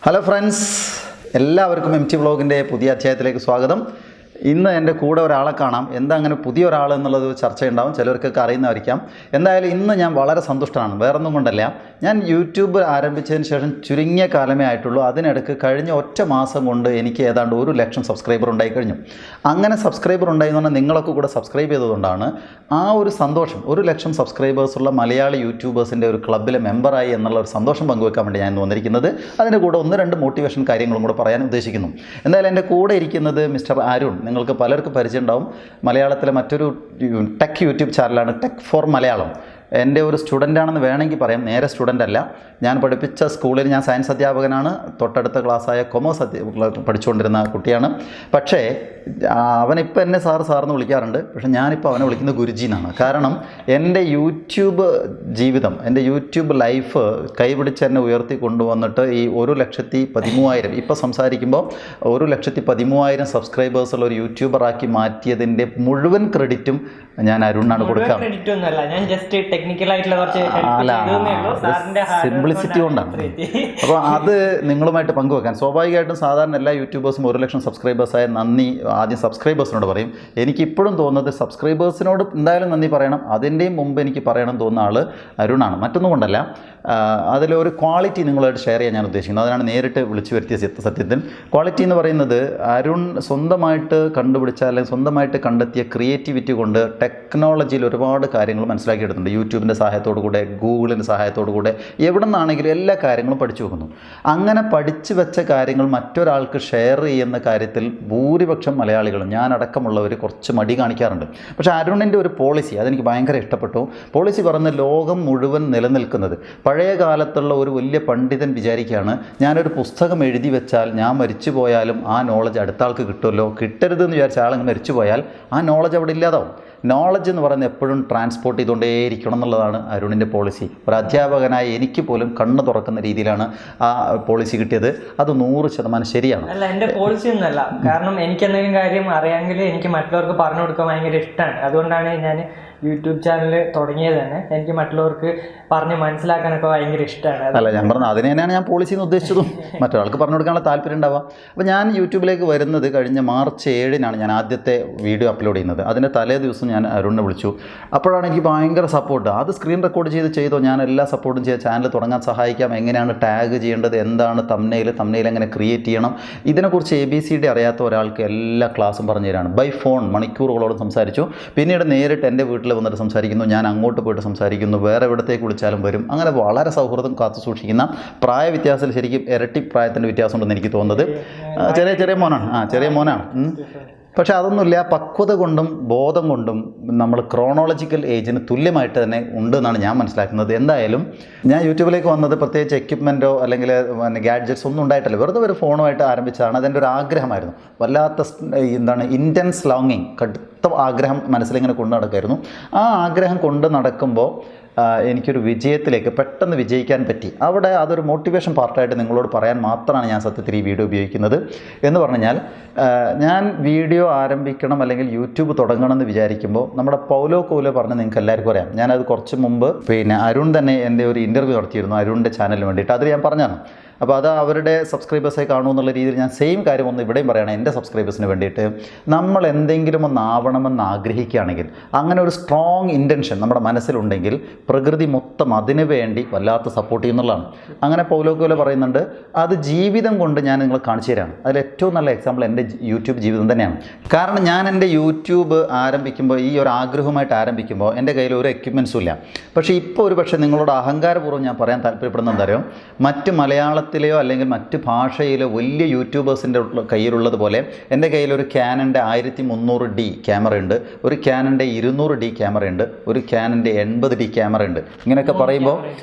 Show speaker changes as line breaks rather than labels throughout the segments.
Hello friends, എല്ലാവർക്കും M T വ്ളോഗിൻ്റെ പുതിയ അധ്യായത്തിലേക്ക് സ്വാഗതം. ഇന്ന് എൻ്റെ കൂടെ ഒരാളെ കാണാം. എന്താ അങ്ങനെ പുതിയ ഒരാൾ എന്നുള്ളത് ചർച്ചയുണ്ടാവും, ചിലർക്കൊക്കെ അറിയുന്നതായിരിക്കാം. എന്തായാലും ഇന്ന് ഞാൻ വളരെ സന്തുഷ്ടനാണ്. വേറൊന്നും കൊണ്ടല്ല, ഞാൻ യൂട്യൂബ് ആരംഭിച്ചതിന് ശേഷം ചുരുങ്ങിയ കാലമേ ആയിട്ടുള്ളൂ. അതിനിടയ്ക്ക് കഴിഞ്ഞ ഒറ്റ മാസം കൊണ്ട് എനിക്ക് ഏതാണ്ട് 1,00,000 സബ്സ്ക്രൈബർ ഉണ്ടായി കഴിഞ്ഞു. അങ്ങനെ സബ്സ്ക്രൈബർ ഉണ്ടായെന്ന് പറഞ്ഞാൽ നിങ്ങളൊക്കെ കൂടെ സബ്സ്ക്രൈബ് ചെയ്തതുകൊണ്ടാണ് ആ ഒരു സന്തോഷം. 1,00,000 സബ്സ്ക്രൈബേഴ്സുള്ള മലയാളി യൂട്യൂബേഴ്സിൻ്റെ ഒരു ക്ലബ്ബിലെ മെമ്പറായി എന്നുള്ള ഒരു സന്തോഷം പങ്കുവെക്കാൻ വേണ്ടി ഞാൻ വന്നിരിക്കുന്നത്. അതിൻ്റെ കൂടെ 1-2 മോട്ടിവേഷൻ കാര്യങ്ങളും കൂടെ പറയാൻ ഉദ്ദേശിക്കുന്നു. എന്തായാലും എൻ്റെ കൂടെ ഇരിക്കുന്നത് മിസ്റ്റർ അരുൺ. നിങ്ങൾക്ക് പലർക്കും പരിചയം ഉണ്ടാവും. മലയാളത്തിലെ മറ്റൊരു ടെക് യൂട്യൂബ് ചാനലാണ് ടെക് ഫോർ മലയാളം. എൻ്റെ ഒരു സ്റ്റുഡൻ്റാണെന്ന് വേണമെങ്കിൽ പറയാം. നേരെ സ്റ്റുഡൻ്റ് അല്ല, ഞാൻ പഠിപ്പിച്ച സ്കൂളിൽ ഞാൻ സയൻസ് അധ്യാപകനാണ്. തൊട്ടടുത്ത ക്ലാസ്സായ കൊമേഴ്സ് പഠിച്ചുകൊണ്ടിരുന്ന കുട്ടിയാണ്. പക്ഷേ അവനിപ്പോൾ എന്നെ സാറെന്ന് വിളിക്കാറുണ്ട്. പക്ഷേ ഞാനിപ്പോൾ അവനെ വിളിക്കുന്നത് ഗുരുജി എന്നാണ്. കാരണം എൻ്റെ യൂട്യൂബ് ജീവിതം, എൻ്റെ യൂട്യൂബ് ലൈഫ് കൈപിടിച്ച് എന്നെ ഉയർത്തി കൊണ്ടുവന്നിട്ട് ഈ 1,13,000 ഇപ്പോൾ സംസാരിക്കുമ്പോൾ 1,13,000 സബ്സ്ക്രൈബേഴ്സുള്ള ഒരു യൂട്യൂബറാക്കി മാറ്റിയതിൻ്റെ മുഴുവൻ ക്രെഡിറ്റും ഞാൻ അരുണിനാണ് കൊടുക്കാം. സിംപ്ലിസിറ്റി കൊണ്ടാണ്. അപ്പോൾ അത് നിങ്ങളുമായിട്ട് പങ്കുവെക്കാൻ സ്വാഭാവികമായിട്ടും സാധാരണ എല്ലാ യൂട്യൂബേഴ്സും 1,00,000 സബ്സ്ക്രൈബേഴ്സായ നന്ദി ആദ്യം സബ്സ്ക്രൈബേഴ്സിനോട് പറയും. എനിക്കിപ്പോഴും തോന്നുന്നത് സബ്സ്ക്രൈബേഴ്സിനോട് എന്തായാലും നന്ദി പറയണം. അതിൻ്റെയും മുമ്പ് എനിക്ക് പറയണം തോന്നുന്ന ആൾ അരുണാണ്. മറ്റൊന്നും കൊണ്ടല്ല, അതിലൊരു ക്വാളിറ്റി നിങ്ങളായിട്ട് ഷെയർ ചെയ്യാൻ ഞാൻ ഉദ്ദേശിക്കുന്നത്. അതിനാണ് നേരിട്ട് വിളിച്ചു വരുത്തിയ സത്യത്തിൽ. ക്വാളിറ്റി എന്ന് പറയുന്നത് അരുൺ സ്വന്തമായിട്ട് കണ്ടുപിടിച്ച അല്ലെങ്കിൽ സ്വന്തമായിട്ട് കണ്ടെത്തിയ ക്രിയേറ്റിവിറ്റി കൊണ്ട് ടെക്നോളജിയിൽ ഒരുപാട് കാര്യങ്ങൾ മനസ്സിലാക്കിയെടുത്തിട്ടുണ്ട്. യൂട്യൂബിൻ്റെ സഹായത്തോടു കൂടെ, ഗൂഗിളിൻ്റെ സഹായത്തോടു കൂടെ, എവിടെ നിന്നാണെങ്കിലും എല്ലാ കാര്യങ്ങളും പഠിച്ചു വെക്കുന്നു. അങ്ങനെ പഠിച്ചു വെച്ച കാര്യങ്ങൾ മറ്റൊരാൾക്ക് ഷെയർ ചെയ്യുന്ന കാര്യത്തിൽ ഭൂരിപക്ഷം മലയാളികളും ഞാനടക്കമുള്ളവർ കുറച്ച് മടി കാണിക്കാറുണ്ട്. പക്ഷേ അരുണിൻ്റെ ഒരു പോളിസി അതെനിക്ക് ഭയങ്കര ഇഷ്ടപ്പെട്ടു. പോളിസി പറഞ്ഞ ലോകം മുഴുവൻ നിലനിൽക്കുന്നത് പഴയ കാലത്തുള്ള ഒരു വലിയ പണ്ഡിതൻ വിചാരിക്കുകയാണ്, ഞാനൊരു പുസ്തകം എഴുതി വെച്ചാൽ ഞാൻ മരിച്ചു പോയാലും ആ നോളജ് അടുത്ത ആൾക്ക് കിട്ടുമല്ലോ, കിട്ടരുതെന്ന് വിചാരിച്ച ആളങ്ങ് മരിച്ചു പോയാൽ ആ നോളജ് അവിടെ ഇല്ലാതാവും. നോളജ് എന്ന് പറയുന്നത് എപ്പോഴും ട്രാൻസ്പോർട്ട് ചെയ്തുകൊണ്ടേയിരിക്കണം എന്നുള്ളതാണ് അരുണിൻ്റെ പോളിസി. ഒരു അധ്യാപകനായി എനിക്ക് പോലും കണ്ണ് തുറക്കുന്ന രീതിയിലാണ് ആ പോളിസി കിട്ടിയത്. അത് 100% ശരിയാണ്.
അല്ല, എൻ്റെ പോളിസി ഒന്നുമല്ല. കാരണം എനിക്ക് എന്തെങ്കിലും കാര്യം അറിയാമെങ്കിൽ എനിക്ക് മറ്റുള്ളവർക്ക് പറഞ്ഞു കൊടുക്കാൻ ഭയങ്കര ഇഷ്ടമാണ്. അതുകൊണ്ടാണ് ഞാൻ യൂട്യൂബ് ചാനൽ തുടങ്ങിയത് തന്നെ. എനിക്ക് മറ്റുള്ളവർക്ക് പറഞ്ഞ് മനസ്സിലാക്കാനൊക്കെ ഭയങ്കര ഇഷ്ടമാണ്.
അല്ല, ഞാൻ പറഞ്ഞത് അതിന് തന്നെയാണ് ഞാൻ പോളിസി എന്ന് ഉദ്ദേശിച്ചതും. മറ്റൊരാൾക്ക് പറഞ്ഞു കൊടുക്കാനുള്ള താല്പര്യം ഉണ്ടാവുക. അപ്പോൾ ഞാൻ യൂട്യൂബിലേക്ക് വരുന്നത് കഴിഞ്ഞ മാർച്ച് 7-നാണ് ഞാൻ ആദ്യത്തെ വീഡിയോ അപ്ലോഡ് ചെയ്യുന്നത്. അതിൻ്റെ തലേ ദിവസം ഞാൻ അരുണിനെ വിളിച്ചു. അപ്പോഴാണ് എനിക്ക് ഭയങ്കര സപ്പോർട്ട്. അത് സ്ക്രീൻ റെക്കോർഡ് ചെയ്തോ, ഞാൻ എല്ലാ സപ്പോർട്ടും ചെയ്യാം, ചാനൽ തുടങ്ങാൻ സഹായിക്കാം, എങ്ങനെയാണ് ടാഗ് ചെയ്യേണ്ടത്, എന്താണ് തംബ്നെയിൽ എങ്ങനെ ക്രിയേറ്റ് ചെയ്യണം, ഇതിനെക്കുറിച്ച് ABCD അറിയാത്ത ഒരാൾക്ക് എല്ലാ ക്ലാസ്സും പറഞ്ഞു തരാണ്. ബൈ ഫോൺ മണിക്കൂറുകളോളം സംസാരിച്ചു. പിന്നീട് നേരിട്ട് എൻ്റെ വീട്ടിൽ വന്നിട്ട് സംസാരിക്കുന്നു, ഞാൻ അങ്ങോട്ട് പോയിട്ട് സംസാരിക്കുന്നു, വേറെ എവിടത്തേക്ക് വിളിച്ചാലും വരും. അങ്ങനെ വളരെ സൗഹൃദം കാത്തു സൂക്ഷിക്കുന്ന, പ്രായ വ്യത്യാസത്തിൽ ശരിക്കും ഇരട്ടി പ്രായത്തിൻ്റെ വ്യത്യാസമുണ്ടെന്ന് എനിക്ക് തോന്നുന്നത്. ചെറിയ മോനാണ്. പക്ഷേ അതൊന്നുമില്ല, പക്വത കൊണ്ടും ബോധം കൊണ്ടും നമ്മൾ ക്രോണോളജിക്കൽ ഏജിന് തുല്യമായിട്ട് തന്നെ ഉണ്ട് എന്നാണ് ഞാൻ മനസ്സിലാക്കുന്നത്. എന്തായാലും ഞാൻ യൂട്യൂബിലേക്ക് വന്നത് പ്രത്യേകിച്ച് എക്യുപ്മെൻറ്റോ അല്ലെങ്കിൽ ഗാഡ്ജറ്റ്സ് ഒന്നും ഉണ്ടായിട്ടില്ല, വെറുതെ ഒരു ഫോണുമായിട്ട് ആരംഭിച്ചതാണ്. അതെൻ്റെ ഒരു ആഗ്രഹമായിരുന്നു. വല്ലാത്ത ഇൻറ്റൻസ് ലോങ്ങിങ്, കടുത്ത ആഗ്രഹം മനസ്സിലിങ്ങനെ കൊണ്ടു നടക്കുമായിരുന്നു. ആ ആഗ്രഹം കൊണ്ട് നടക്കുമ്പോൾ എനിക്കൊരു വിജയത്തിലേക്ക് പെട്ടെന്ന് വിജയിക്കാൻ പറ്റി. അവിടെ അതൊരു മോട്ടിവേഷൻ പാർട്ടായിട്ട് നിങ്ങളോട് പറയാൻ മാത്രമാണ് ഞാൻ സത്യത്തിൽ ഈ വീഡിയോ ഉപയോഗിക്കുന്നത്. എന്ന് പറഞ്ഞാൽ ഞാൻ വീഡിയോ ആരംഭിക്കണം അല്ലെങ്കിൽ യൂട്യൂബ് തുടങ്ങണം എന്ന് വിചാരിക്കുമ്പോൾ നമ്മുടെ പൗലോ കോലോ പറഞ്ഞ് നിങ്ങൾക്ക് എല്ലാവർക്കും അറിയാം. ഞാനത് കുറച്ച് മുമ്പ് അരുൺ തന്നെ എൻ്റെ ഒരു ഇൻ്റർവ്യൂ നടത്തിയിരുന്നു അരുണിൻ്റെ ചാനലിന് വേണ്ടിയിട്ട്. അതിൽ ഞാൻ പറഞ്ഞാണ്. അപ്പോൾ അത് അവരുടെ സബ്സ്ക്രൈബേഴ്സായി കാണുമോ എന്നുള്ള രീതിയിൽ ഞാൻ സെയിം കാര്യം ഒന്ന് ഇവിടെയും പറയണം. എൻ്റെ സബ്സ്ക്രൈബേഴ്സിന് വേണ്ടിയിട്ട് നമ്മൾ എന്തെങ്കിലും ഒന്ന് ആവണമെന്ന് ആഗ്രഹിക്കുകയാണെങ്കിൽ, അങ്ങനെ ഒരു സ്ട്രോങ് ഇൻറ്റൻഷൻ നമ്മുടെ മനസ്സിലുണ്ടെങ്കിൽ പ്രകൃതി മൊത്തം അതിനു വേണ്ടി വല്ലാത്ത സപ്പോർട്ട് ചെയ്യുന്നുള്ളതാണ്. അങ്ങനെ പൗലോ കോലോ പറയുന്നുണ്ട്, അത് ജീവിതം കൊണ്ട് ഞാൻ നിങ്ങളെ കാണിച്ചു തരാണ്. അതിൽ ഏറ്റവും നല്ല എക്സാമ്പിൾ എൻ്റെ യൂട്യൂബ് ജീവിതം തന്നെയാണ്. കാരണം ഞാൻ എൻ്റെ യൂട്യൂബ് ആരംഭിക്കുമ്പോൾ, ഈ ഒരു ആഗ്രഹമായിട്ട് ആരംഭിക്കുമ്പോൾ എൻ്റെ കയ്യിൽ ഒരു എക്യുപ്മെൻസും ഇല്ല. പക്ഷേ ഇപ്പോൾ ഒരു പക്ഷേ നിങ്ങളോട് അഹങ്കാരപൂർവ്വം ഞാൻ പറയാൻ താല്പര്യപ്പെടുന്നത് എന്താ അറിയോ, മറ്റ് മലയാളത്തിലെയോ അല്ലെങ്കിൽ മറ്റ് ഭാഷയിലോ വലിയ യൂട്യൂബേഴ്സിൻ്റെ കയ്യിലുള്ളതുപോലെ എൻ്റെ കയ്യിലൊരു ക്യാനൻ്റെ 1300D ക്യാമറയുണ്ട്, ഒരു ക്യാനൻ്റെ 200D ക്യാമറയുണ്ട്, ഒരു ക്യാനൻ്റെ 80D ക്യാമറയുണ്ട്. ഇങ്ങനെയൊക്കെ പറയുമ്പോൾ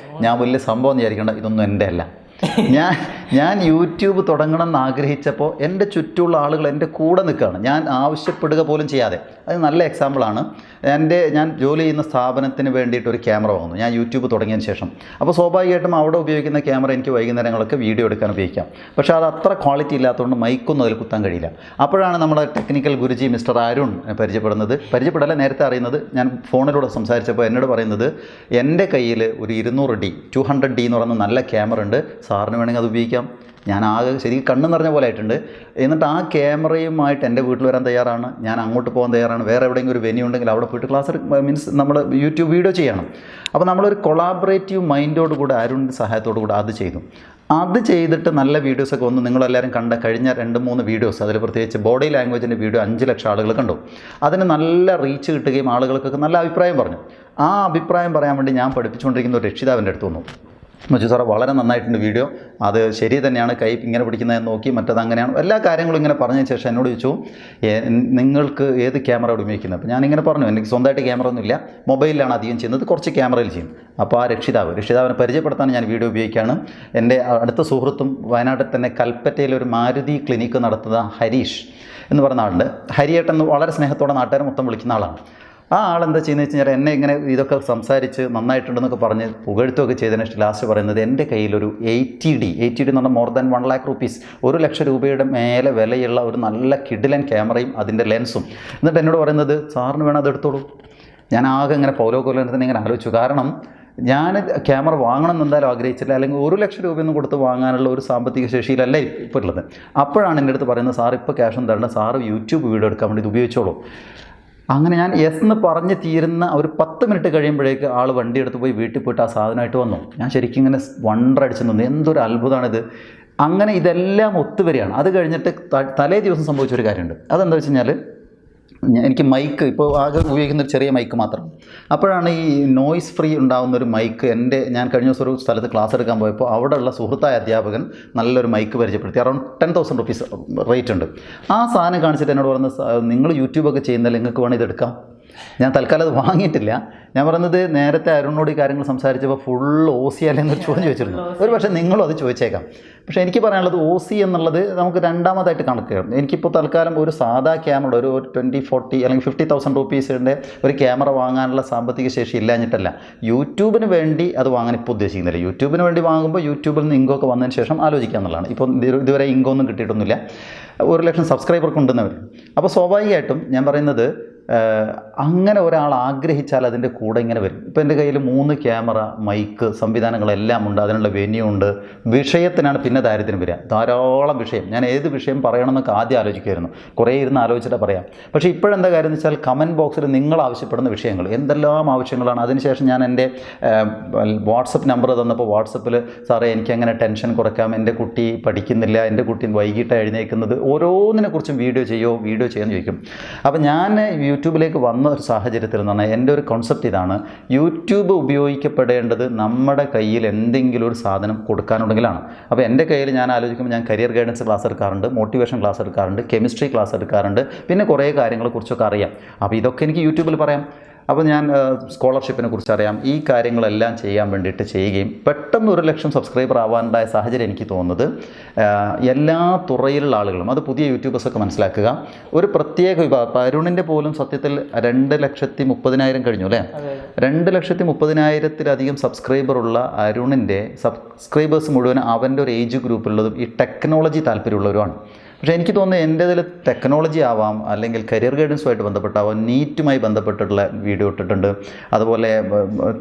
ഞാൻ വലിയ സംഭവം വിചാരിക്കേണ്ട, ഇതൊന്നും എൻ്റെ അല്ല. ഞാൻ യൂട്യൂബ് തുടങ്ങണം എന്ന് ആഗ്രഹിച്ചപ്പോൾ എൻ്റെ ചുറ്റുമുള്ള ആളുകൾ എൻ്റെ കൂടെ നിൽക്കുകയാണ്, ഞാൻ ആവശ്യപ്പെടുക പോലും ചെയ്യാതെ. അത് നല്ല എക്സാമ്പിളാണ്. ഞാൻ ജോലി ചെയ്യുന്ന സ്ഥാപനത്തിന് വേണ്ടിയിട്ട് ഒരു ക്യാമറ വാങ്ങുന്നു ഞാൻ യൂട്യൂബ് തുടങ്ങിയതിന് ശേഷം. അപ്പോൾ സ്വാഭാവികമായിട്ടും അവിടെ ഉപയോഗിക്കുന്ന ക്യാമറ എനിക്ക് വൈകുന്നേരങ്ങളൊക്കെ വീഡിയോ എടുക്കാൻ ഉപയോഗിക്കാം. പക്ഷേ അത് അത്ര ക്വാളിറ്റി ഇല്ലാത്തതുകൊണ്ട് മൈക്കൊന്നും അതിൽ കുത്താൻ കഴിയില്ല. അപ്പോഴാണ് നമ്മുടെ ടെക്നിക്കൽ ഗുരുജി മിസ്റ്റർ അരുൺ പരിചയപ്പെടല്ല നേരത്തെ അറിയുന്നത്. ഞാൻ ഫോണിലൂടെ സംസാരിച്ചപ്പോൾ എന്നോട് പറയുന്നത്, എൻ്റെ കയ്യിൽ ഒരു 200D എന്ന് പറയുന്ന നല്ല ക്യാമറ ഉണ്ട്, സാറിന് വേണമെങ്കിൽ അത് ഉപയോഗിക്കാം. ഞാൻ ആകെ ശരിക്കും കണ്ണ് നിറഞ്ഞ പോലെ ആയിട്ടുണ്ട്. എന്നിട്ട് ആ ക്യാമറയുമായിട്ട് എൻ്റെ വീട്ടിൽ വരാൻ തയ്യാറാണ്, ഞാൻ അങ്ങോട്ട് പോകാൻ തയ്യാറാണ്. വേറെ എവിടെയെങ്കിലും ഒരു വെന്യൂ ഉണ്ടെങ്കിൽ അവിടെ പോയിട്ട് ക്ലാസ് മീൻസ് നമ്മൾ യൂട്യൂബ് വീഡിയോ ചെയ്യണം. അപ്പോൾ നമ്മളൊരു കൊളാബറേറ്റീവ് മൈൻഡോട് കൂടെ അരുണിൻ്റെ സഹായത്തോടു കൂടെ അത് ചെയ്തു. അത് ചെയ്തിട്ട് നല്ല വീഡിയോസൊക്കെ വന്നു. നിങ്ങളെല്ലാവരും കണ്ട കഴിഞ്ഞ 2-3 വീഡിയോസ്, അതിൽ പ്രത്യേകിച്ച് ബോഡി ലാംഗ്വേജിൻ്റെ വീഡിയോ 5 ലക്ഷം ആളുകൾ കണ്ടു. അതിന് നല്ല റീച്ച് കിട്ടുകയും ആളുകൾക്കൊക്കെ നല്ല അഭിപ്രായം പറഞ്ഞു. ആ അഭിപ്രായം പറയാൻ വേണ്ടി ഞാൻ പഠിപ്പിച്ചുകൊണ്ടിരിക്കുന്ന ഒരു രക്ഷിതാവിൻ്റെ അടുത്ത് വന്നു. മജു സാറേ വളരെ നന്നായിട്ടുണ്ട് വീഡിയോ, അത് ശരി തന്നെയാണ്, കൈ ഇങ്ങനെ പിടിക്കുന്നതെന്ന് നോക്കി, മറ്റത് അങ്ങനെയാണ്, എല്ലാ കാര്യങ്ങളും ഇങ്ങനെ പറഞ്ഞതിന് ശേഷം എന്നോട് ചോദിച്ചു നിങ്ങൾക്ക് ഏത് ക്യാമറ ഉപയോഗിക്കുന്നത്. അപ്പോൾ ഞാനിങ്ങനെ പറഞ്ഞു എനിക്ക് സ്വന്തമായിട്ട് ക്യാമറ ഒന്നുമില്ല, മൊബൈലിലാണ് അധികം ചെയ്യുന്നത്, കുറച്ച് ക്യാമറയിൽ ചെയ്യും. അപ്പോൾ ആ രക്ഷിതാവിനെ പരിചയപ്പെടുത്താൻ ഞാൻ വീഡിയോ ഉപയോഗിക്കുകയാണ്. എൻ്റെ അടുത്ത സുഹൃത്തും വയനാട്ടിൽ തന്നെ കൽപ്പറ്റയിൽ ഒരു മാരുതി ക്ലിനിക്ക് നടത്തുന്ന ഹരീഷ് എന്ന് പറയുന്ന ആളുണ്ട്. ഹരിയേട്ടൻ വളരെ സ്നേഹത്തോടെ നാട്ടുകാരെ മൊത്തം വിളിക്കുന്ന ആളാണ്. ആ ആളെന്താ ചെയ്യുന്നത് വെച്ച് കഴിഞ്ഞാൽ എന്നെ ഇങ്ങനെ ഇതൊക്കെ സംസാരിച്ച് നന്നായിട്ടുണ്ടെന്നൊക്കെ പറഞ്ഞ് പുകഴ്ത്തുമൊക്കെ ചെയ്തതിന് ശേഷം ലാസ്റ്റ് പറയുന്നത് എൻ്റെ കയ്യിലൊരു 80D എന്ന് പറഞ്ഞാൽ മോർ ദാൻ 1 lakh rupees, 1 ലക്ഷം രൂപയുടെ മേലെ വിലയുള്ള ഒരു നല്ല കിഡിലൻ ക്യാമറയും അതിൻ്റെ ലെൻസും. എന്നിട്ട് എന്നോട് പറയുന്നത് സാറിന് വേണം അത് എടുത്തോളൂ. ഞാൻ ആകെ ഇങ്ങനെ പൗലോകോലത്തിന് ഇങ്ങനെ ആലോചിച്ചു. കാരണം ഞാൻ ക്യാമറ വാങ്ങണം എന്ന് എന്തായാലും ആഗ്രഹിച്ചില്ല, അല്ലെങ്കിൽ 1 ലക്ഷം രൂപയൊന്നും കൊടുത്ത് വാങ്ങാനുള്ള ഒരു സാമ്പത്തിക ശേഷിയിലല്ല ഇപ്പോൾ ഉള്ളത്. അപ്പോഴാണ് എൻ്റെ അടുത്ത് പറയുന്നത് സാർ ഇപ്പോൾ ക്യാഷ് ഒന്നും തരണം, സാറ് യൂട്യൂബ് വീഡിയോ എടുക്കാൻ വേണ്ടി ഇത് ഉപയോഗിച്ചോളൂ. അങ്ങനെ ഞാൻ യെസ് എന്ന് പറഞ്ഞ് തീരുന്ന ഒരു 10 മിനിറ്റ് കഴിയുമ്പോഴേക്ക് ആൾ വണ്ടി എടുത്ത് പോയി വീട്ടിൽ പോയിട്ട് ആ സാധനമായിട്ട് വന്നു. ഞാൻ ശരിക്കും ഇങ്ങനെ വണ്ടറടിച്ച് നിന്നു, എന്തൊരു അത്ഭുതമാണിത്. അങ്ങനെ ഇതെല്ലാം ഒത്തുവരികയാണ്. അത് കഴിഞ്ഞിട്ട് തലേ ദിവസം സംഭവിച്ചൊരു കാര്യമുണ്ട്. അതെന്താ വെച്ച് കഴിഞ്ഞാൽ എനിക്ക് മൈക്ക് ഇപ്പോൾ ആകെ ഉപയോഗിക്കുന്ന ഒരു ചെറിയ മൈക്ക് മാത്രം. അപ്പോഴാണ് ഈ നോയ്സ് ഫ്രീ ഉണ്ടാകുന്നൊരു മൈക്ക് ഞാൻ കഴിഞ്ഞ ദിവസം ഒരു സ്ഥലത്ത് ക്ലാസ് എടുക്കാൻ പോയപ്പോൾ അവിടെയുള്ള സുഹൃത്തായ അധ്യാപകൻ നല്ലൊരു മൈക്ക് പരിചയപ്പെടുത്തി. അറൗണ്ട് 10,000 rupees റേറ്റ് ഉണ്ട്. ആ സാധനം കാണിച്ചിട്ട് എന്നോട് പറഞ്ഞത് നിങ്ങൾ യൂട്യൂബൊക്കെ ചെയ്യുന്നതിൽ നിങ്ങൾക്ക് വേണം ഇതെടുക്കാം. ഞാൻ തൽക്കാലം അത് വാങ്ങിയിട്ടില്ല. ഞാൻ പറയുന്നത് നേരത്തെ അരുണിനോട് ഈ കാര്യങ്ങൾ സംസാരിച്ചപ്പോൾ ഫുൾ OC അല്ലെന്നൊരു ചോദ്യം ചോദിച്ചിരുന്നു. ഒരു പക്ഷേ നിങ്ങളും അത് ചോദിച്ചേക്കാം. പക്ഷേ എനിക്ക് പറയാനുള്ളത് OC എന്നുള്ളത് നമുക്ക് രണ്ടാമതായിട്ട് കണക്കാണ്. എനിക്കിപ്പോൾ തൽക്കാലം ഒരു സാധാ ക്യാമറ ഒരു 20-40 അല്ലെങ്കിൽ 50,000 rupeesൻ്റെ ഒരു ക്യാമറ വാങ്ങാനുള്ള സാമ്പത്തിക ശേഷി ഇല്ലാഞ്ഞിട്ടല്ല, യൂട്യൂബിന് വേണ്ടി അത് വാങ്ങാൻ ഇപ്പോൾ ഉദ്ദേശിക്കുന്നില്ല. യൂട്യൂബിന് വേണ്ടി വാങ്ങുമ്പോൾ യൂട്യൂബിൽ നിന്ന് ഇൻകോ ഒക്കെ വന്നതിന് ശേഷം ആലോചിക്കുക എന്നുള്ളതാണ്. ഇപ്പോൾ ഇതുവരെ ഇൻകോ ഒന്നും കിട്ടിയിട്ടൊന്നുമില്ല. 1 ലക്ഷം സബ്സ്ക്രൈബർക്ക് ഉണ്ടെന്നവർ. അപ്പോൾ സ്വാഭാവികമായിട്ടും ഞാൻ പറയുന്നത് അങ്ങനെ ഒരാൾ ആഗ്രഹിച്ചാൽ അതിൻ്റെ കൂടെ ഇങ്ങനെ വരും. ഇപ്പോൾ എൻ്റെ കയ്യിൽ 3 ക്യാമറ, മൈക്ക്, സംവിധാനങ്ങളെല്ലാം ഉണ്ട്, അതിനുള്ള വെന്യൂ ഉണ്ട്. വിഷയത്തിനാണ് പിന്നെ ദാരിദ്ര്യം വരിക. ധാരാളം വിഷയം, ഞാൻ ഏത് വിഷയം പറയണമെന്നൊക്കെ ആദ്യം ആലോചിക്കുമായിരുന്നു, കുറേ ഇരുന്ന് ആലോചിച്ചിട്ട് പറയാം. പക്ഷേ ഇപ്പോഴെന്താ കാര്യം എന്ന് വെച്ചാൽ കമൻറ്റ് ബോക്സിൽ നിങ്ങൾ ആവശ്യപ്പെടുന്ന വിഷയങ്ങൾ എന്തെല്ലാം ആവശ്യങ്ങളാണ്. അതിനുശേഷം ഞാൻ എൻ്റെ വാട്സപ്പ് നമ്പർ തന്നപ്പോൾ വാട്സപ്പിൽ സാറേ എനിക്കങ്ങനെ ടെൻഷൻ കുറയ്ക്കാം, എൻ്റെ കുട്ടി പഠിക്കുന്നില്ല, എൻ്റെ കുട്ടി വൈകിട്ട് എഴുന്നേൽക്കുന്നത്, ഓരോന്നിനെക്കുറിച്ചും വീഡിയോ ചെയ്യാമെന്ന് ചോദിക്കും. അപ്പോൾ ഞാൻ യൂട്യൂബിലേക്ക് വന്ന ഒരു സാഹചര്യത്തിൽ എന്ന് പറഞ്ഞാൽ എൻ്റെ ഒരു കോൺസെപ്റ്റ് ഇതാണ്, യൂട്യൂബ് ഉപയോഗിക്കപ്പെടേണ്ടത് നമ്മുടെ കയ്യിൽ എന്തെങ്കിലും ഒരു സാധനം കൊടുക്കാനുണ്ടെങ്കിലാണ്. അപ്പോൾ എൻ്റെ കയ്യിൽ ഞാൻ ആലോചിക്കുമ്പോൾ ഞാൻ കരിയർ ഗൈഡൻസ് ക്ലാസ് എടുക്കാറുണ്ട്, മോട്ടിവേഷൻ ക്ലാസ് എടുക്കാറുണ്ട്, കെമിസ്ട്രി ക്ലാസ് എടുക്കാറുണ്ട്, പിന്നെ കുറേ കാര്യങ്ങളെക്കുറിച്ചൊക്കെ അറിയാം. അപ്പോൾ ഇതൊക്കെ എനിക്ക് യൂട്യൂബിൽ പറയാം. അപ്പോൾ ഞാൻ സ്കോളർഷിപ്പിനെ കുറിച്ച് അറിയാം. ഈ കാര്യങ്ങളെല്ലാം ചെയ്യാൻ വേണ്ടിയിട്ട് ചെയ്യുകയും പെട്ടെന്ന് 1 ലക്ഷം സബ്സ്ക്രൈബർ ആവാനുണ്ടായ സാഹചര്യം എനിക്ക് തോന്നുന്നത് എല്ലാ തുറയിലുള്ള ആളുകളും, അത് പുതിയ യൂട്യൂബേഴ്സൊക്കെ മനസ്സിലാക്കുക, ഒരു പ്രത്യേക വിഭാഗം. അരുണിൻ്റെ പോലും സത്യത്തിൽ 2,30,000 കഴിഞ്ഞു അല്ലേ? 2,30,000 സബ്സ്ക്രൈബറുള്ള അരുണിൻ്റെ സബ്സ്ക്രൈബേഴ്സ് മുഴുവൻ അവൻ്റെ ഒരു ഏജ് ഗ്രൂപ്പിലുള്ളതും ഈ ടെക്നോളജി താല്പര്യമുള്ളവരുമാണ്. പക്ഷേ എനിക്ക് തോന്നുന്നത് എൻ്റെ ഇതിൽ ടെക്നോളജി ആവാം, അല്ലെങ്കിൽ കരിയർ ഗൈഡൻസുമായിട്ട് ബന്ധപ്പെട്ടാവാം, നീറ്റുമായി ബന്ധപ്പെട്ടിട്ടുള്ള വീഡിയോ ഇട്ടിട്ടുണ്ട്. അതുപോലെ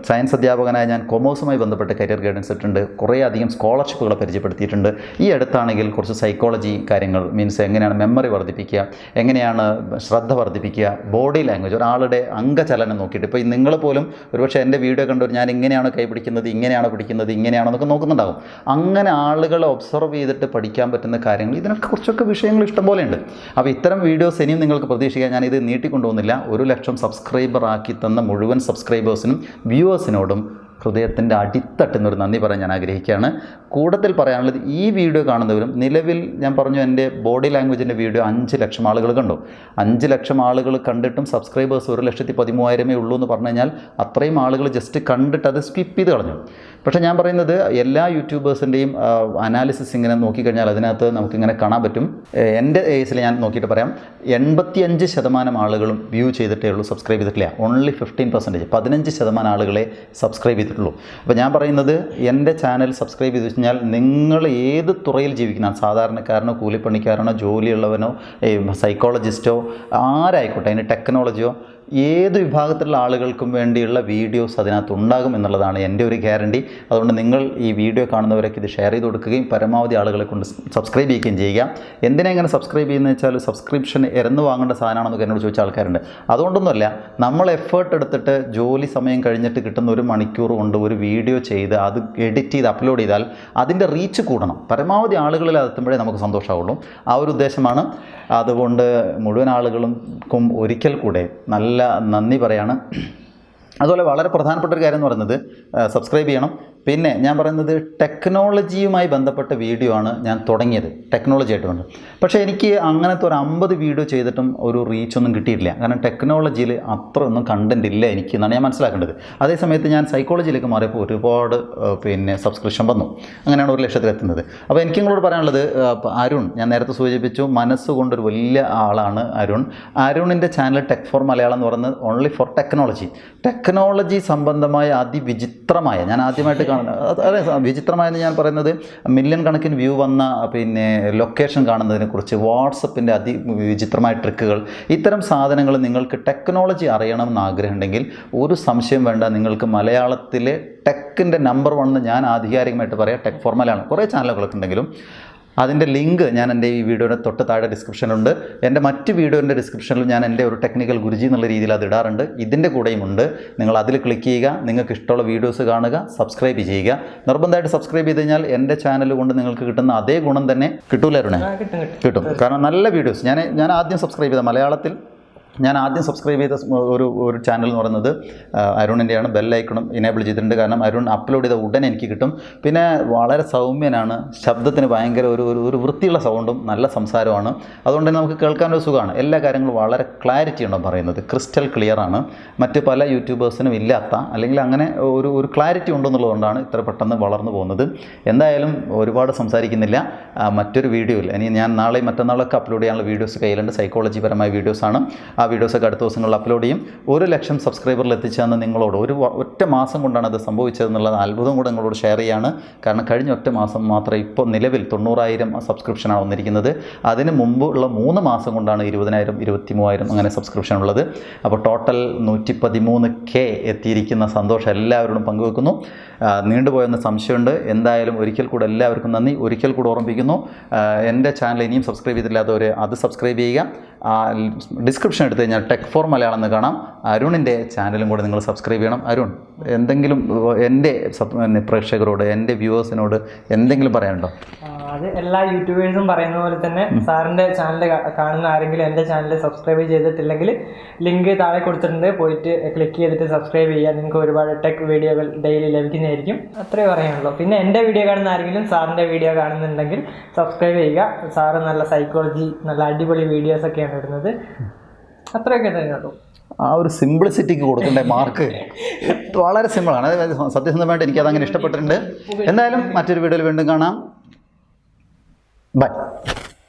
സയൻസ് അധ്യാപകനായ ഞാൻ കൊമേഴ്സുമായി ബന്ധപ്പെട്ട് കരിയർ ഗൈഡൻസ് ഇട്ടിട്ടുണ്ട്. കുറേ അധികം സ്കോളർഷിപ്പുകളെ പരിചയപ്പെടുത്തിയിട്ടുണ്ട്. ഈ അടുത്താണെങ്കിൽ കുറച്ച് സൈക്കോളജി കാര്യങ്ങൾ, മീൻസ് എങ്ങനെയാണ് മെമ്മറി വർദ്ധിപ്പിക്കുക, എങ്ങനെയാണ് ശ്രദ്ധ വർദ്ധിപ്പിക്കുക, ബോഡി ലാംഗ്വേജ്, ഒരാളുടെ അംഗചലനം നോക്കിയിട്ട്. ഇപ്പോൾ നിങ്ങൾ പോലും ഒരുപക്ഷെ എൻ്റെ വീഡിയോ കണ്ടു ഞാൻ ഇങ്ങനെയാണ് കൈ പിടിക്കുന്നത്, ഇങ്ങനെയാണ് പിടിക്കുന്നത്, ഇങ്ങനെയാണെന്നൊക്കെ നോക്കുന്നുണ്ടാകും. അങ്ങനെ ആളുകളെ ഒബ്സർവ് ചെയ്തിട്ട് പഠിക്കാൻ പറ്റുന്ന കാര്യങ്ങൾ, ഇതിനൊക്കെ കുറച്ചൊക്കെ വിഷയങ്ങൾ ഇഷ്ടംപോലെ ഉണ്ട്. അപ്പോൾ ഇത്തരം വീഡിയോസ് ഇനിയും നിങ്ങൾക്ക് പ്രതീക്ഷിക്കാം. ഞാനിത് നീട്ടിക്കൊണ്ടുപോകുന്നില്ല. 1 ലക്ഷം സബ്സ്ക്രൈബർ ആക്കി തന്ന മുഴുവൻ സബ്സ്ക്രൈബേഴ്സിനും വ്യൂവേഴ്സിനോടും ഹൃദയത്തിൻ്റെ അടിത്തട്ടുന്നൊരു നന്ദി പറയാൻ ഞാൻ ആഗ്രഹിക്കുകയാണ്. കൂടുതൽ പറയാനുള്ളത്, ഈ വീഡിയോ കാണുന്നവരും നിലവിൽ ഞാൻ പറഞ്ഞു എൻ്റെ ബോഡി ലാംഗ്വേജിൻ്റെ വീഡിയോ 5 ലക്ഷം ആളുകൾ കണ്ടു. 5 ലക്ഷം ആളുകൾ കണ്ടിട്ടും സബ്സ്ക്രൈബേഴ്സ് 1,13,000 ഉള്ളൂ എന്ന് പറഞ്ഞു കഴിഞ്ഞാൽ അത്രയും ആളുകൾ ജസ്റ്റ് കണ്ടിട്ട് അത് സ്കിപ്പ് ചെയ്ത് കളഞ്ഞു. പക്ഷേ ഞാൻ പറയുന്നത് എല്ലാ യൂട്യൂബേഴ്സിൻ്റെയും അനാലിസിസ് ഇങ്ങനെ നോക്കിക്കഴിഞ്ഞാൽ അതിനകത്ത് നമുക്കിങ്ങനെ കാണാൻ പറ്റും. എൻ്റെ കേസിൽ ഞാൻ നോക്കിയിട്ട് പറയാം, 85% ആളുകളും വ്യൂ ചെയ്തിട്ടേ ഉള്ളൂ, സബ്സ്ക്രൈബ് ചെയ്തിട്ടില്ല. ഓൺലി 15%, 15% ആളുകളെ സബ്സ്ക്രൈബ് ചെയ്തിട്ടുള്ളൂ. അപ്പോൾ ഞാൻ പറയുന്നത് എൻ്റെ ചാനൽ സബ്സ്ക്രൈബ് ചെയ്ത് കഴിഞ്ഞാൽ നിങ്ങൾ ഏത് തുറയിൽ ജീവിക്കുന്ന സാധാരണക്കാരനോ കൂലിപ്പണിക്കാരനോ ജോലിയുള്ളവനോ സൈക്കോളജിസ്റ്റോ ആരായിക്കോട്ടെ, അതിന് ടെക്നോളജിയോ ഏത് വിഭാഗത്തിലുള്ള ആളുകൾക്കും വേണ്ടിയുള്ള വീഡിയോസ് അതിനകത്ത് ഉണ്ടാകും എന്നുള്ളതാണ് എൻ്റെ ഒരു ഗ്യാരണ്ടി. അതുകൊണ്ട് നിങ്ങൾ ഈ വീഡിയോ കാണുന്നവരൊക്കെ ഇത് ഷെയർ ചെയ്ത് കൊടുക്കുകയും പരമാവധി ആളുകളെ കൊണ്ട് സബ്സ്ക്രൈബ് ചെയ്യുകയും ചെയ്യുക. എന്തിനാ ഇങ്ങനെ സബ്സ്ക്രൈബ് ചെയ്യുന്നത് വെച്ചാൽ സബ്സ്ക്രിപ്ഷൻ ഇറന്ന് വാങ്ങേണ്ട സാധനമാണെന്നൊക്കെ എന്നോട് ചോദിച്ച ആൾക്കാരുണ്ട്. അതുകൊണ്ടൊന്നുമല്ല, നമ്മൾ എഫേർട്ട് എടുത്തിട്ട് ജോലി സമയം കഴിഞ്ഞിട്ട് കിട്ടുന്ന 1 മണിക്കൂർ കൊണ്ട് ഒരു വീഡിയോ ചെയ്ത് അത് എഡിറ്റ് ചെയ്ത് അപ്ലോഡ് ചെയ്താൽ അതിൻ്റെ റീച്ച് കൂടണം, പരമാവധി ആളുകളിൽ എത്തുമ്പോഴേ നമുക്ക് സന്തോഷമാവുള്ളൂ. ആ ഒരു ഉദ്ദേശമാണ്. അതുകൊണ്ട് മുഴുവൻ ആളുകൾക്കും ഒരിക്കൽ കൂടെ നല്ല നന്ദി പറയാണ്. അതുപോലെ വളരെ പ്രധാനപ്പെട്ട ഒരു കാര്യം എന്ന് പറയുന്നത് സബ്സ്ക്രൈബ് ചെയ്യണം. പിന്നെ ഞാൻ പറയുന്നത് ടെക്നോളജിയുമായി ബന്ധപ്പെട്ട വീഡിയോ ആണ് ഞാൻ തുടങ്ങിയത്, ടെക്നോളജി ആയിട്ട് വേണ്ട. പക്ഷേ എനിക്ക് അങ്ങനത്തെ ഒരു 50 വീഡിയോ ചെയ്തിട്ടും ഒരു റീച്ചൊന്നും കിട്ടിയിട്ടില്ല. കാരണം ടെക്നോളജിയിൽ അത്ര ഒന്നും കണ്ടൻറ് ഇല്ല എനിക്ക് എന്നാണ് ഞാൻ മനസ്സിലാക്കേണ്ടത്. അതേസമയത്ത് ഞാൻ സൈക്കോളജിയിലേക്ക് മാറിയപ്പോൾ ഒരുപാട് സബ്സ്ക്രിപ്ഷൻ വന്നു. അങ്ങനെയാണ് 1 ലക്ഷത്തിലെത്തുന്നത്. അപ്പോൾ എനിക്ക് നിങ്ങളോട് പറയാനുള്ളത്, അരുൺ, ഞാൻ നേരത്തെ സൂചിപ്പിച്ചു, മനസ്സുകൊണ്ടൊരു വലിയ ആളാണ് അരുൺ. അരുണിൻ്റെ ചാനൽ ടെക് ഫോർ മലയാളം എന്ന് പറയുന്നത് ഓൺലി ഫോർ ടെക്നോളജി സംബന്ധമായ അതിവിചിത്രമായ, ഞാൻ ആദ്യമായിട്ട് അതെ വിചിത്രമായെന്ന് ഞാൻ പറയുന്നത്, മില്യൺ കണക്കിന് വ്യൂ വന്ന ലൊക്കേഷൻ കാണുന്നതിനെക്കുറിച്ച്, വാട്സപ്പിൻ്റെ അതിവിചിത്രമായ ട്രിക്കുകൾ, ഇത്തരം സാധനങ്ങൾ നിങ്ങൾക്ക് ടെക്നോളജി അറിയണമെന്ന് ആഗ്രഹമുണ്ടെങ്കിൽ ഒരു സംശയം വേണ്ട, നിങ്ങൾക്ക് മലയാളത്തിലെ ടെക്കിൻ്റെ നമ്പർ 1 ഞാൻ ആധികാരികമായിട്ട് പറയാം, ടെക് ഫോർ മലയാളം. കുറേ ചാനലുകളൊക്കെ ഉണ്ടെങ്കിലും അതിൻ്റെ ലിങ്ക് ഞാൻ എൻ്റെ ഈ വീഡിയോയുടെ തൊട്ട് താഴെ ഡിസ്ക്രിപ്ഷനിലുണ്ട്. എൻ്റെ മറ്റ് വീഡിയോൻ്റെ ഡിസ്ക്രിപ്ഷനിലും ഞാൻ എൻ്റെ ഒരു ടെക്നിക്കൽ ഗുരുജി എന്നുള്ള രീതിയിൽ അത് ഇടാറുണ്ട്. ഇതിൻ്റെ കൂടെയും ഉണ്ട്. നിങ്ങൾ അതിൽ ക്ലിക്ക് ചെയ്യുക, നിങ്ങൾക്ക് ഇഷ്ടമുള്ള വീഡിയോസ് കാണുക, സബ്സ്ക്രൈബ് ചെയ്യുക. നിർബന്ധമായിട്ട് സബ്സ്ക്രൈബ് ചെയ്ത് കഴിഞ്ഞാൽ എൻ്റെ ചാനൽ കൊണ്ട് നിങ്ങൾക്ക് കിട്ടുന്ന അതേ ഗുണം തന്നെ കിട്ടൂലായിരുന്നേ? കിട്ടും. കാരണം നല്ല വീഡിയോസ് ഞാൻ ആദ്യം സബ്സ്ക്രൈബ് ചെയ്ത മലയാളത്തിൽ ഞാൻ ആദ്യം സബ്സ്ക്രൈബ് ചെയ്ത ഒരു ചാനൽ എന്ന് പറയുന്നത് അരുണിൻ്റെയാണ്. ബെല്ലൈക്കണം ഇനേബിൾ ചെയ്തിട്ടുണ്ട്. കാരണം അരുൺ അപ്ലോഡ് ചെയ്ത ഉടനെ എനിക്ക് കിട്ടും. പിന്നെ വളരെ സൗമ്യനാണ്, ശബ്ദത്തിന് ഭയങ്കര ഒരു വൃത്തിയുള്ള സൗണ്ടും നല്ല സംസാരമാണ്. അതുകൊണ്ട് തന്നെ നമുക്ക് കേൾക്കാനൊരു സുഖമാണ്. എല്ലാ കാര്യങ്ങളും വളരെ ക്ലാരിറ്റി ഉണ്ടോ പറയുന്നത്, ക്രിസ്റ്റൽ ക്ലിയറാണ്. മറ്റ് പല യൂട്യൂബേഴ്സിനും ഇല്ലാത്ത, അല്ലെങ്കിൽ അങ്ങനെ ഒരു ക്ലാരിറ്റി ഉണ്ടെന്നുള്ളതുകൊണ്ടാണ് ഇത്ര പെട്ടെന്ന് വളർന്നു പോകുന്നത്. എന്തായാലും ഒരുപാട് സംസാരിക്കുന്നില്ല. മറ്റൊരു വീഡിയോയിൽ ഞാൻ നാളെയും മറ്റന്നാളൊക്കെ അപ്ലോഡ് ചെയ്യാനുള്ള വീഡിയോസ് കയ്യിലുണ്ട്. സൈക്കോളജി പരമായ വീഡിയോസാണ്. ആ വീഡിയോസൊക്കെ അടുത്ത ദിവസങ്ങളിൽ അപ്ലോഡ് ചെയ്യും. 1 ലക്ഷം സബ്സ്ക്രൈബറിൽ എത്തിച്ചതെന്ന് നിങ്ങളോട് ഒറ്റ മാസം കൊണ്ടാണ് അത് സംഭവിച്ചതെന്നുള്ളത് അത്ഭുതം കൂടെ നിങ്ങളോട് ഷെയർ ചെയ്യാണ്. കാരണം കഴിഞ്ഞ ഒറ്റ മാസം മാത്രം ഇപ്പോൾ നിലവിൽ 90,000 സബ്സ്ക്രിപ്ഷനാണ് വന്നിരിക്കുന്നത്. അതിന് മുമ്പുള്ള 3 മാസം കൊണ്ടാണ് 20,000, 23,000 അങ്ങനെ സബ്സ്ക്രിപ്ഷൻ ഉള്ളത്. അപ്പോൾ ടോട്ടൽ 113K എത്തിയിരിക്കുന്ന സന്തോഷം എല്ലാവരോടും പങ്കുവെക്കുന്നു. നീണ്ടുപോയെന്ന് സംശയമുണ്ട്. എന്തായാലും ഒരിക്കൽ കൂടെ എല്ലാവർക്കും നന്ദി. ഒരിക്കൽ കൂടെ ഓർമ്മിപ്പിക്കുന്നു, എൻ്റെ ചാനൽ ഇനിയും സബ്സ്ക്രൈബ് ചെയ്തില്ലാത്തവർ അത് സബ്സ്ക്രൈബ് ചെയ്യുക. ഡിസ്ക്രിപ്ഷൻ എടുത്തു കഴിഞ്ഞാൽ ടെക് ഫോർ മലയാളം എന്ന് കാണാം. അരുണിൻ്റെ ചാനലും കൂടെ നിങ്ങൾ സബ്സ്ക്രൈബ് ചെയ്യണം. അരുൺ, എന്തെങ്കിലും എൻ്റെ പ്രേക്ഷകരോട്, എൻ്റെ വ്യൂവേഴ്സിനോട് എന്തെങ്കിലും പറയാനുണ്ടോ?
അത് എല്ലാ യൂട്യൂബേഴ്സും പറയുന്ന പോലെ തന്നെ സാറിൻ്റെ ചാനൽ കാണുന്ന ആരെങ്കിലും എൻ്റെ ചാനൽ സബ്സ്ക്രൈബ് ചെയ്തിട്ടില്ലെങ്കിൽ ലിങ്ക് താഴെ കൊടുത്തിട്ടുണ്ട്, പോയിട്ട് ക്ലിക്ക് ചെയ്തിട്ട് സബ്സ്ക്രൈബ് ചെയ്യുക. നിങ്ങൾക്ക് ഒരുപാട് ടെക് വീഡിയോകൾ ഡെയിലി ലഭിക്കുന്നതായിരിക്കും. അത്രേ പറയാനുള്ളൂ. പിന്നെ എൻ്റെ വീഡിയോ കാണുന്ന ആരെങ്കിലും സാറിൻ്റെ വീഡിയോ കാണുന്നുണ്ടെങ്കിൽ സബ്സ്ക്രൈബ് ചെയ്യുക. സാറ് നല്ല സൈക്കോളജി, നല്ല അടിപൊളി വീഡിയോസൊക്കെയാണ് ഇടുന്നത്. അത്രയൊക്കെ തന്നെയുള്ളൂ.
ആ ഒരു സിംപ്ലിസിറ്റിക്ക് കൊടുക്കേണ്ട മാർക്ക് വളരെ സിമ്പിളാണ്. അതായത് സത്യസന്ധമായിട്ട് എനിക്കതങ്ങനെ ഇഷ്ടപ്പെട്ടിട്ടുണ്ട്. എന്തായാലും മറ്റൊരു വീഡിയോയിൽ വീണ്ടും കാണാം. ബൈ.